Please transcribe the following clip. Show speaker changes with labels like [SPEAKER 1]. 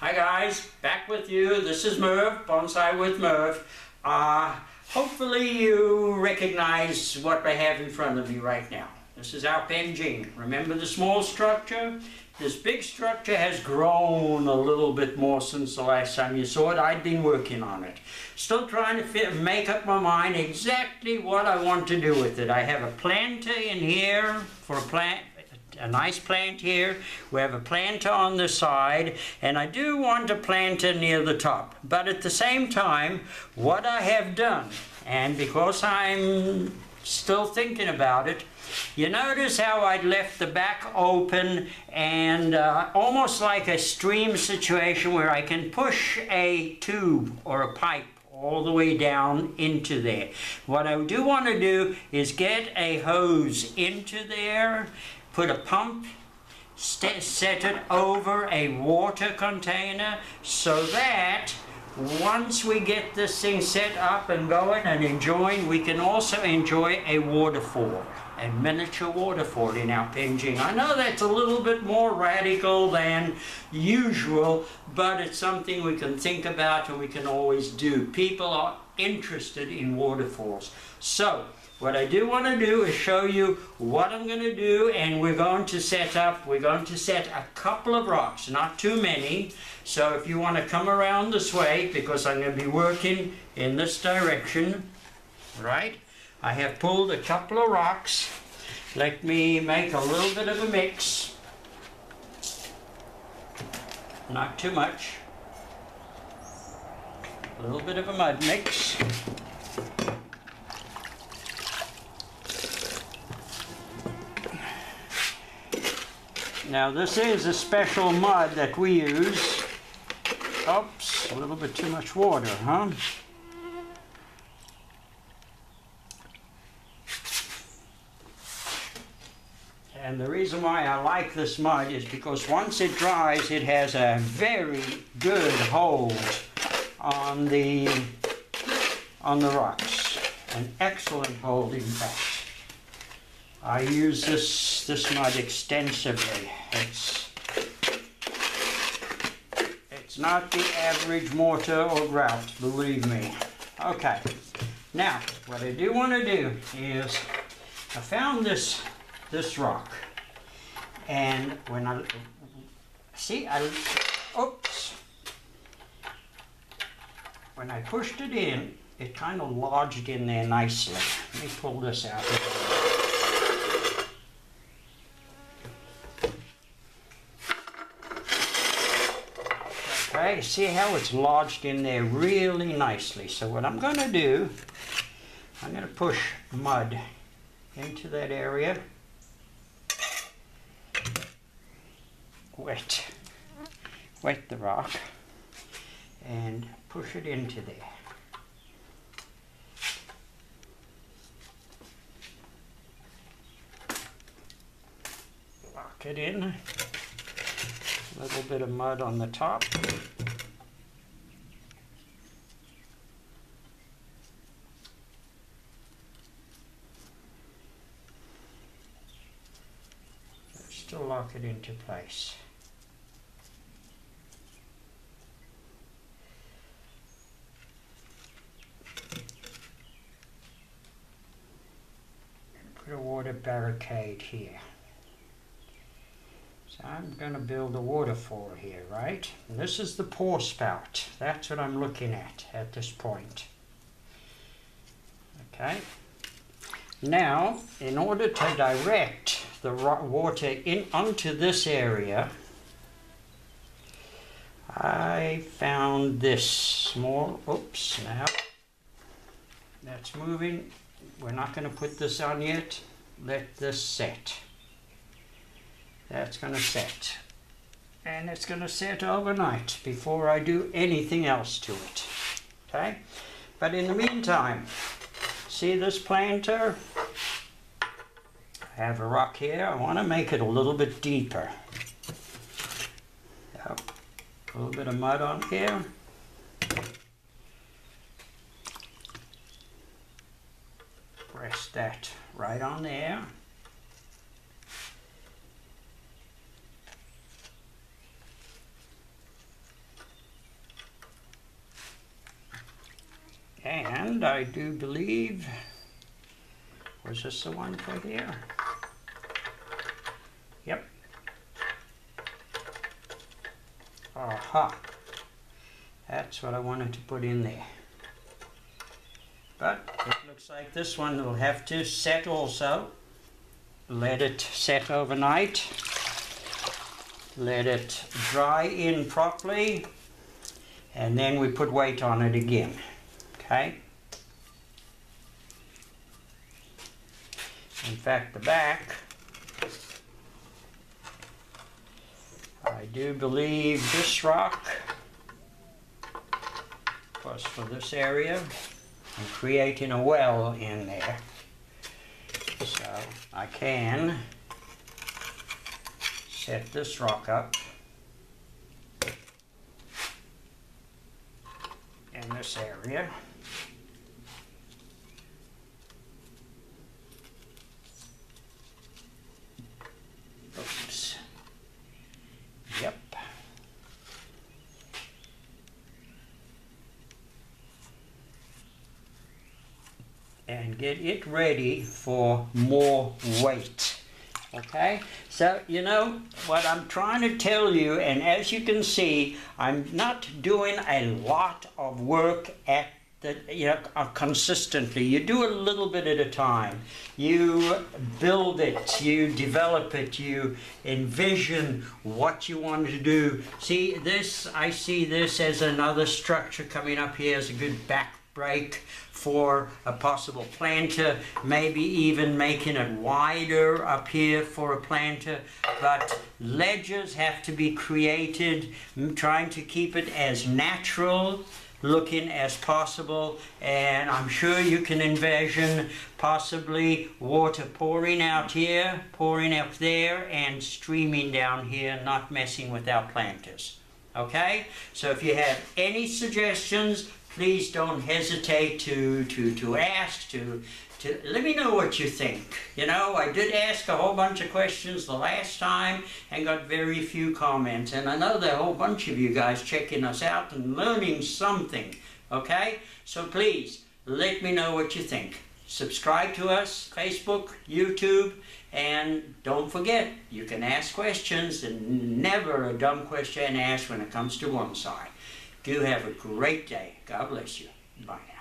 [SPEAKER 1] Hi guys, back with you. This is Merv, Bonsai with Merv. Hopefully you recognize what I have in front of you right now. This is our Penjing. Remember the small structure? This big structure has grown a little bit more since the last time you saw it. I've been working on it. Still trying to make up my mind exactly what I want to do with it. I have a planter in here for a nice plant here. We have a planter on the side, and I do want a planter near the top. But at the same time, what I have done, and because I'm still thinking about it, you notice how I'd left the back open and almost like a stream situation where I can push a tube or a pipe all the way down into there. What I do want to do is get a hose into there, put a pump, set it over a water container so that once we get this thing set up and going and enjoying, we can also enjoy a waterfall, a miniature waterfall in our Penjing. I know that's a little bit more radical than usual, but it's something we can think about and we can always do. People are interested in waterfalls. So what I do want to do is show you what I'm going to do, and we're going to set a couple of rocks, not too many. So if you want to come around this way, because I'm going to be working in this direction, right? I have pulled a couple of rocks. Let me make a little bit of a mix. Not too much. A little bit of a mud mix. Now this is a special mud that we use. Oops, a little bit too much water, huh? And the reason why I like this mud is because once it dries, it has a very good hold on the rocks. An excellent hold, in fact. I use this mud extensively. It's not the average mortar or grout, believe me. Okay, now what I do want to do is I found this rock, and when I see oops, when I pushed it in, it kind of lodged in there nicely. Let me pull this out. Okay, see how it's lodged in there really nicely. So what I'm going to do, I'm going to push mud into that area. Wet the rock and push it into there. Lock it in. A little bit of mud on the top. Still lock it into place. Put a water barricade here. So I'm going to build a waterfall here, right? And this is the pour spout. That's what I'm looking at this point. Okay. Now, in order to direct the water in onto this area, I found this small, oops, now that's moving. We're not going to put this on yet. Let this set. That's going to set. And it's going to set overnight before I do anything else to it. Okay? But in the meantime, see this planter? I have a rock here. I want to make it a little bit deeper. So, a little bit of mud on here. Press that right on there. happened, I do believe. Was this the one for there? Yep. Aha. That's what I wanted to put in there. But it looks like this one will have to set also. Let it set overnight. Let it dry in properly. And then we put weight on it again. Okay? In fact, the back, I do believe this rock was for this area. I'm creating a well in there. So I can set this rock up in this area. Oops. Yep. And get it ready for more weight. Okay, so you know what I'm trying to tell you, and as you can see, I'm not doing a lot of work at the, consistently. You do a little bit at a time. You build it, you develop it, you envision what you want to do. See this, I see this as another structure coming up here as a good back break for a possible planter, maybe even making it wider up here for a planter. But ledges have to be created, trying to keep it as natural looking as possible, and I'm sure you can envision possibly water pouring out here, pouring up there, and streaming down here, not messing with our planters. Okay, so if you have any suggestions, please don't hesitate to ask, to let me know what you think. You know, I did ask a whole bunch of questions the last time and got very few comments, and I know there are a whole bunch of you guys checking us out and learning something. Okay, so please let me know what you think. Subscribe to us, Facebook, YouTube, and don't forget, you can ask questions, and never a dumb question asked when it comes to bonsai. Do have a great day. God bless you. Bye.